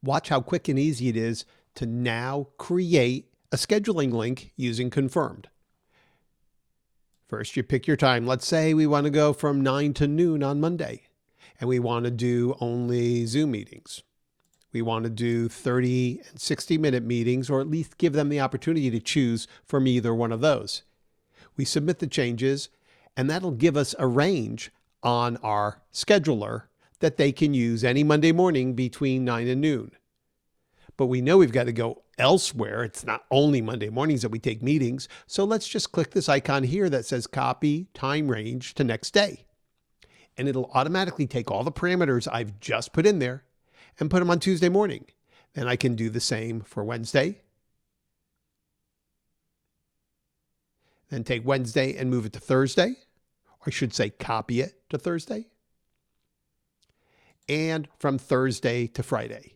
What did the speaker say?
Watch how quick and easy it is to now create a scheduling link using Confirmed. First, you pick your time. Let's say we want to go from 9 to noon on Monday, and we want to do only Zoom meetings. We want to do 30 and 60-minute meetings, or at least give them the opportunity to choose from either one of those. We submit the changes, and that'll give us a range on our scheduler that they can use any Monday morning between 9 and noon. But we know we've got to go elsewhere. It's not only Monday mornings that we take meetings. So let's just click this icon here that says copy time range to next day. And it'll automatically take all the parameters I've just put in there and put them on Tuesday morning. Then I can do the same for Wednesday. Then take Wednesday and move it to Thursday. Or I should say copy it to Thursday. And from Thursday to Friday.